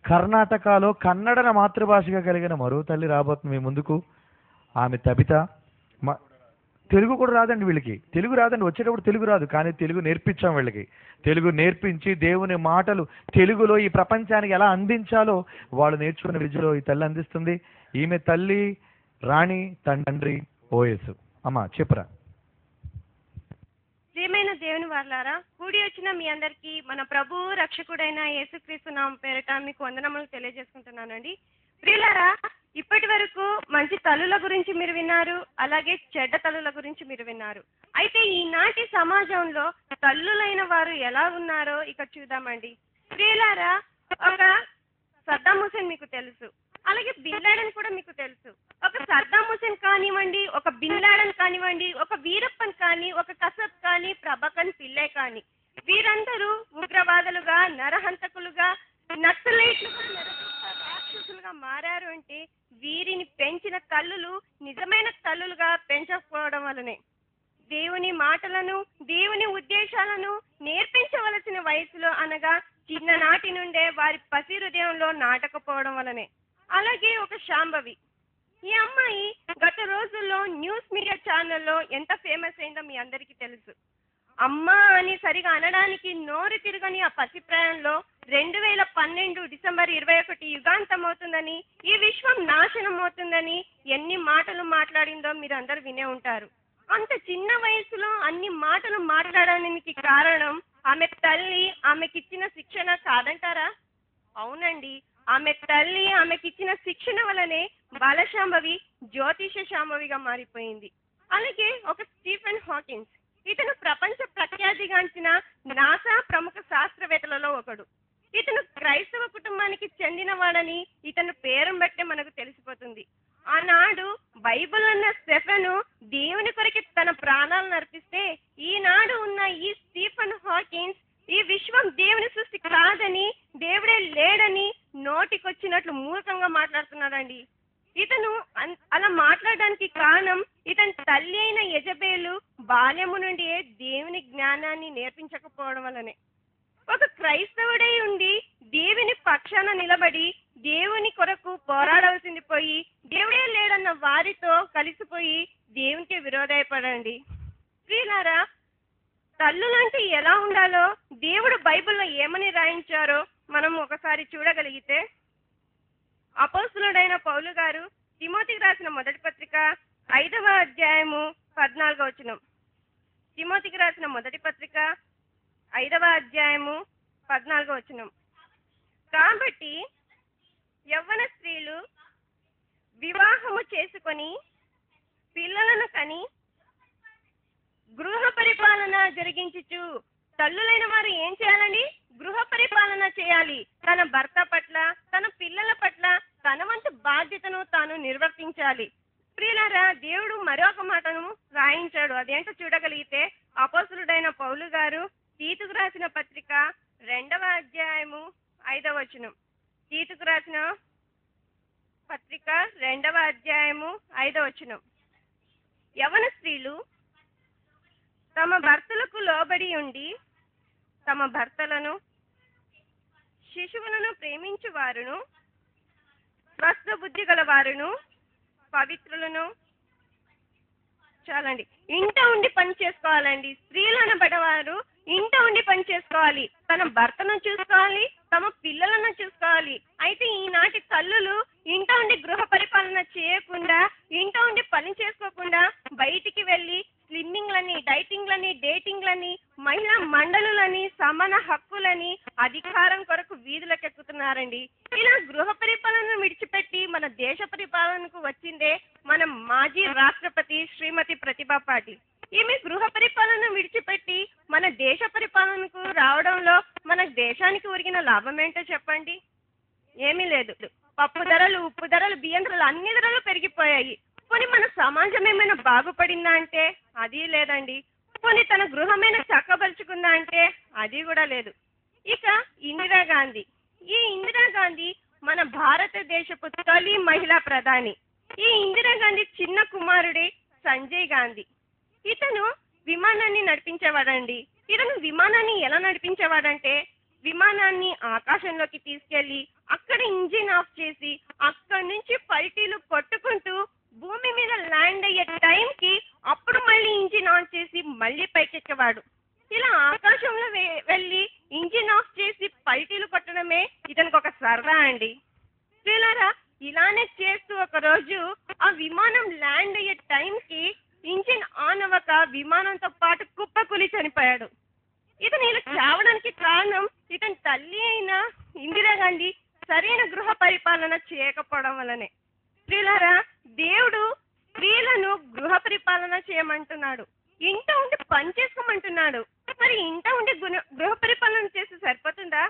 కర్ణాటకలో కన్నడన మాతృభాషగా కలిగిన మరో తల్లి రాబోతుంది మీ ముందుకు. ఆమె తబిత. తెలుగు కూడా రాదండి వీళ్ళకి, తెలుగు రాదండి, వచ్చేటప్పుడు తెలుగు రాదు, కానీ తెలుగు నేర్పించాం వీళ్ళకి. తెలుగు నేర్పించి దేవుని మాటలు తెలుగులో ఈ ప్రపంచానికి ఎలా అందించాలో వాళ్ళు నేర్చుకున్న విద్యలో ఈ తల్లి అందిస్తుంది. ఈమె తల్లి రాణి, తండ్రి ఓఎస్. అమ్మా చెప్పురా. ప్రియమైన దేవుని వారలారా, కూడి వచ్చిన మీ అందరికీ మన ప్రభువు రక్షకుడైన యేసుక్రీస్తు నామం పేరిట మీకు వందనములు తెలియజేసుకుంటున్నానండి. ప్రియులారా, ఇప్పటి వరకు మంచి తల్లుల గురించి మీరు విన్నారు, అలాగే చెడ్డ తల్లుల గురించి మీరు విన్నారు. అయితే ఈనాటి సమాజంలో తల్లులైన వారు ఎలా ఉన్నారో ఇక చూద్దామండి. ప్రియులారా, ఒక సద్దాం హుసేన్ మీకు తెలుసు, అలాగే బిన్ లాడెన్ కూడా మీకు తెలుసు. ఒక సద్దాం హుసేన్ కానివ్వండి, ఒక బిన్ లాడెన్ కానివ్వండి, ఒక వీరప్పన్ కానీ, ఒక కసబ్ కానీ, ప్రభాకర్ పిల్లే కానీ, వీరందరూ ఉగ్రవాదులుగా, నరహంతకులుగా, నక్సలైట్లుగా, రాక్షసులుగా మారారు అంటే వీరిని పెంచిన తల్లులు నిజమైన తల్లులుగా పెంచకపోవడం వలనే. దేవుని మాటలను, దేవుని ఉద్దేశాలను నేర్పించవలసిన వయసులో అనగా చిన్ననాటి నుండే వారి పసి హృదయంలో నాటకపోవడం వలనే. అలాగే ఒక శాంభవి, ఈ అమ్మాయి గత రోజుల్లో న్యూస్ మీడియా ఛానల్లో ఎంత ఫేమస్ అయిందో మీ అందరికీ తెలుసు. అమ్మా అని సరిగా అనడానికి నోరు తిరగని ఆ పసిప్రాయంలో 2012 డిసెంబర్ 21 యుగాంతం అవుతుందని, ఈ విశ్వం నాశనం అవుతుందని ఎన్ని మాటలు మాట్లాడిందో మీరు అందరూ వినే ఉంటారు. అంత చిన్న వయసులో అన్ని మాటలు మాట్లాడడానికి కారణం ఆమె తల్లి ఆమెకిచ్చిన శిక్షణ కాదంటారా? అవునండి, ఆమె తల్లి ఆమెకిచ్చిన శిక్షణ వలనే బాలశాంభవి జ్యోతిష శాంభవిగా మారిపోయింది. అలాగే ఒక స్టీఫెన్ హాకిన్స్, ఇతను ప్రపంచ ప్రఖ్యాతిగాంచిన నాసా ప్రముఖ శాస్త్రవేత్తలలో ఒకడు. ఇతను క్రైస్తవ కుటుంబానికి చెందినవాడని ఇతను పేరు బట్టే మనకు తెలిసిపోతుంది. ఆనాడు బైబిల్ అన్న స్టెఫెను దేవుని కొరకు తన ప్రాణాలను అర్పిస్తే, ఈనాడు ఉన్న ఈ స్టీఫెన్ హాకిన్స్ ఈ విశ్వం దేవుని సృష్టి కాదని, దేవుడే లేడని నోటికొచ్చినట్లు మూర్ఖంగా మాట్లాడుతున్నాడండి. ఇతను అలా మాట్లాడడానికి కారణం ఇతని తల్లి అయిన యెజబేలు బాల్యము నుండి దేవుని జ్ఞానాన్ని నేర్పించకపోవడం వల్లనే. ఒక క్రైస్తవుడై ఉండి దేవుని పక్షాన నిలబడి దేవుని కొరకు పోరాడాల్సింది పోయి దేవుడే లేడన్న వారితో కలిసిపోయి దేవునికి విరోధపడండి. ప్రియులారా, తల్లులంటే ఎలా ఉండాలో దేవుడు బైబిల్లో ఏమని రాయించారో మనం ఒకసారి చూడగలిగితే, అపోస్తలుడైన పౌలు గారు తిమోతికి రాసిన మొదటి పత్రిక 5వ అధ్యాయము 14వ వచనం. తిమోతికి రాసిన మొదటి పత్రిక 5వ అధ్యాయము 14వ వచనం. కాబట్టి యవ్వన స్త్రీలు వివాహము చేసుకొని పిల్లలను కని గృహ పరిపాలన జరిగించుచు, తల్లులైన వారు ఏం చేయాలండి? గృహ పరిపాలన చేయాలి. తన భర్త పట్ల, తన పిల్లల పట్ల తన వంతు బాధ్యతను తాను నిర్వర్తించాలి. ప్రియులారా, దేవుడు మరొక మాటను రాయించాడు. అదేంటో చూడగలిగితే, అపోస్తలుడైన పౌలు గారు తీతుకు రాసిన పత్రిక 2వ అధ్యాయము 5వ వచనం. తీతుకు రాసిన పత్రిక 2వ అధ్యాయము 5వ వచనం. యవ్వన స్త్రీలు తమ భర్తలకు లోబడి ఉండి తమ భర్తలను, శిశువులను ప్రేమించు వారును, స్వస్థ బుద్ధి గల వారును, పవిత్రులను, చాలండి, ఇంట ఉండి పని చేసుకోవాలండి. స్త్రీలు అనబడవారు ఇంట ఉండి పని చేసుకోవాలి. తన భర్తను చూసుకోవాలి, తమ పిల్లలను చూసుకోవాలి. అయితే ఈనాటి తల్లులు ఇంట ఉండి గృహ పరిపాలన చేయకుండా, ఇంట ఉండి పని చేసుకోకుండా బయటికి వెళ్ళి స్లిమ్మింగ్లని, డైటింగ్లని, డేటింగ్లని, మహిళా మండలులని, సమాన హక్కులని, అధికారం కొరకు వీధులకు ఎక్కుతున్నారండి. ఇలా గృహ పరిపాలనను విడిచిపెట్టి మన దేశ పరిపాలనకు వచ్చిందే మన మాజీ రాష్ట్రపతి శ్రీమతి ప్రతిభా పాటిల్. ఈమె గృహ పరిపాలన విడిచిపెట్టి మన దేశ పరిపాలనకు రావడంలో మన దేశానికి ఒరిగిన లాభం ఏంటో చెప్పండి. ఏమీ లేదు. పప్పు ధరలు, ఉప్పు ధరలు, బియ్యం ధరలు, అన్ని ధరలు పెరిగిపోయాయి. పోనీ మన సమాజం ఏమైనా బాగుపడిందా అంటే అది లేదండి. పోనీ తన గృహమైన చక్కబరుచుకుందా అంటే అది కూడా లేదు. ఇక ఇందిరాగాంధీ, ఈ ఇందిరాగాంధీ మన భారతదేశపు తొలి మహిళా ప్రధాని. ఈ ఇందిరాగాంధీ చిన్న కుమారుడే సంజయ్ గాంధీ. ఇతను విమానాన్ని నడిపించేవాడండి. ఇతను విమానాన్ని ఎలా నడిపించేవాడంటే, విమానాన్ని ఆకాశంలోకి తీసుకెళ్లి అక్కడ ఇంజిన్ ఆఫ్ చేసి అక్కడి నుంచి పల్టీలు కొట్టుకుంటూ భూమి మీద ల్యాండ్ అయ్యే టైంకి అప్పుడు మళ్ళీ ఇంజిన్ ఆన్ చేసి మళ్ళీ పైకెక్కేవాడు. ఇలా ఆకాశంలో వెళ్ళి ఇంజిన్ ఆఫ్ చేసి పల్టీలు కొట్టడమే ఇతనికి ఒక సరదా అండి. పిల్లరా, ఇలానే చేస్తూ ఒక రోజు ఆ విమానం ల్యాండ్ అయ్యే టైంకి ఇంజిన్ ఆన్ అవ్వక విమానంతో పాటు కుప్పకూలి చనిపోయాడు. ఇతను ఇలా చావడానికి కారణం ఇతని తల్లి అయిన ఇందిరాగాంధీ సరైన గృహ పరిపాలన చేయకపోవడం వల్లనే. స్త్రీలారా, దేవుడు స్త్రీలను గృహ పరిపాలన చేయమంటున్నాడు, ఇంట ఉండి పని చేసుకోమంటున్నాడు. మరి ఇంట ఉండి గృహ పరిపాలన చేస్తే సరిపోతుందా?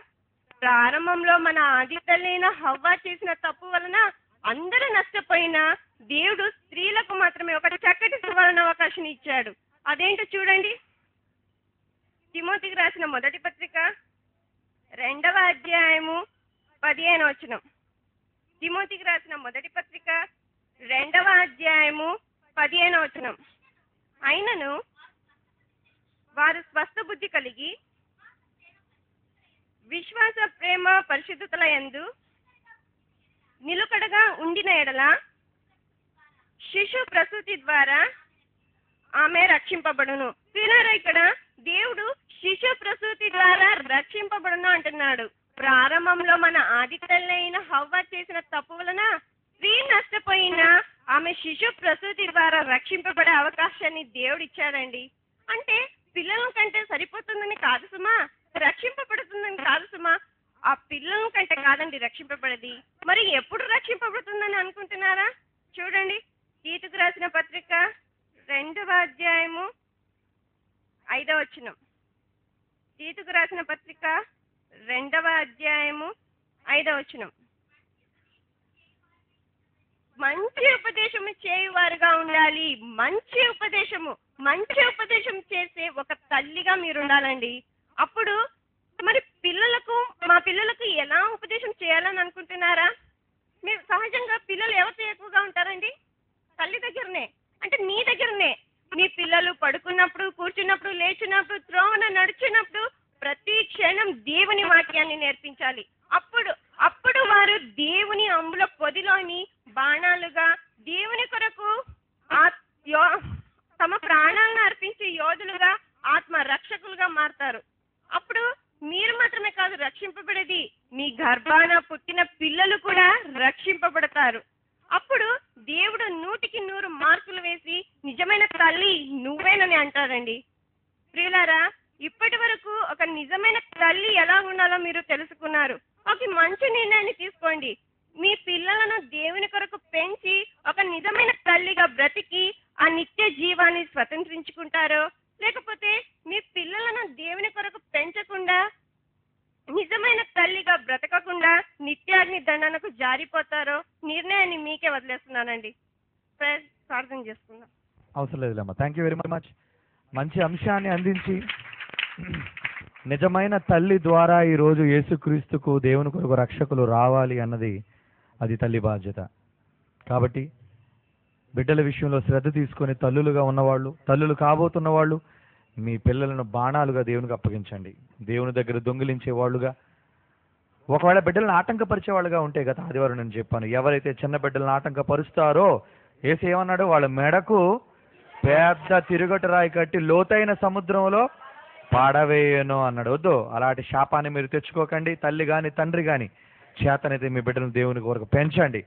ప్రారంభంలో మన ఆది తల్లి అయిన హవ్వ చేసిన తప్పు వలన అందరూ నష్టపోయినా దేవుడు స్త్రీలకు మాత్రమే ఒక చక్కటి సువర్ణ అవకాశం ఇచ్చాడు. అదేంటో చూడండి. తిమోతికి రాసిన మొదటి పత్రిక 2వ అధ్యాయము 15వ వచనం. తిమోతికి రాసిన మొదటి పత్రిక 2వ అధ్యాయము 15వ వచనం. అయినను వారు స్వస్థ బుద్ధి కలిగి విశ్వాస, ప్రేమ, పరిశుద్ధతల యందు నిలుకడగా ఉండిన ఎడల శిశు ప్రసూతి ద్వారా ఆమె రక్షింపబడును. వినారా, ఇక్కడ దేవుడు శిశు ప్రసూతి ద్వారా రక్షింపబడును అంటున్నాడు. ప్రారంభంలో మన ఆది తల్లి అయిన హవ్వ చేసిన తప్పు వలన స్త్రీ నష్టపోయినా ఆమె శిశు ప్రసూతి ద్వారా రక్షింపబడే అవకాశాన్ని దేవుడు ఇచ్చాడండి. అంటే పిల్లల కంటే సరిపోతుందని కాదు సుమా, రక్షింపబడుతుందని కాదు సుమా. ఆ పిల్లల కంటే కాదండి రక్షింపబడేది. మరి ఎప్పుడు రక్షింపబడుతుందని అనుకుంటున్నారా? చూడండి, తీతుకు రాసిన పత్రిక 2వ అధ్యాయము 5వ వచనం. తీతుకు రాసిన పత్రిక 2వ అధ్యాయము 5వ వచనం. మంచి ఉపదేశము చేయువారుగా ఉండాలి. మంచి ఉపదేశం చేసే ఒక తల్లిగా మీరు ఉండాలండి. అప్పుడు మరి మా పిల్లలకు ఎలా ఉపదేశం చేయాలని అనుకుంటున్నారా? మీరు సహజంగా పిల్లలు ఎవరితో ఎక్కువగా ఉంటారండి? తల్లి దగ్గరనే, అంటే మీ దగ్గరనే. మీ పిల్లలు పడుకున్నప్పుడు, కూర్చున్నప్పుడు, లేచినప్పుడు, త్రోవన నడిచినప్పుడు ప్రతి క్షణం దేవుని వాక్యాన్ని నేర్పించాలి. అప్పుడు వారు దేవుని అంబుల పొదిలోని బాణాలుగా దేవుని కొరకు తమ ప్రాణాలను అర్పించే యోధులుగా, ఆత్మ రక్షకులుగా మారతారు. అప్పుడు మీరు మాత్రమే కాదు రక్షింపబడేది, మీ గర్భాన పుట్టిన పిల్లలు కూడా రక్షింపబడతారు. అప్పుడు దేవుడు 100కి 100 మార్కులు వేసి నిజమైన తల్లి నువ్వేనని అంటారండి. ప్రియులారా, ఇప్పటి వరకు ఒక నిజమైన తల్లి ఎలా ఉండాలో మీరు తెలుసుకున్నారు. ఒక మంచి నిర్ణయాన్ని తీసుకోండి. మీ పిల్లలను దేవుని కొరకు పెంచి ఒక నిజమైన తల్లిగా బ్రతికి ఆ నిత్య జీవాన్ని స్వతంత్రించుకుంటారో, లేకపోతే మీ పిల్లలను దేవుని కొరకు పెంచకుండా నిజమైన తల్లిగా బ్రతకకుండా నిత్యాగ్ని దండనకు జారిపోతారో నిర్ణయాన్ని మీకే వదిలేస్తున్నానండి. ప్రార్థన చేసుకుందాం. అవసరం లేదులేమ్మా. Thank you very much. మంచి అంశాన్ని అందించి నిజమైన తల్లి ద్వారా ఈరోజు యేసుక్రీస్తుకు దేవుని కొరకు రక్షకులు రావాలి అన్నది అది తల్లి బాధ్యత. కాబట్టి బిడ్డల విషయంలో శ్రద్ధ తీసుకొని తల్లులుగా ఉన్నవాళ్ళు, తల్లులు కాబోతున్న వాళ్ళు మీ పిల్లలను బాణాలుగా దేవునికి అప్పగించండి. దేవుని దగ్గర దొంగిలించే వాళ్ళుగా, ఒకవేళ బిడ్డలను ఆటంకపరిచే వాళ్ళుగా ఉంటే, గత ఆదివారం నేను చెప్పాను, ఎవరైతే చిన్న బిడ్డలను ఆటంకపరుస్తారో యేసు ఏమన్నాడు? వాళ్ళ మెడకు పెద్ద తిరుగట రాయి కట్టి లోతైన సముద్రంలో పాడవేయను అన్నాడు. వద్దు, అలాంటి శాపాన్ని మీరు తెచ్చుకోకండి. తల్లి కానీ తండ్రి కానీ చేతనైతే మీ బిడ్డలను దేవుని కొరకు పెంచండి.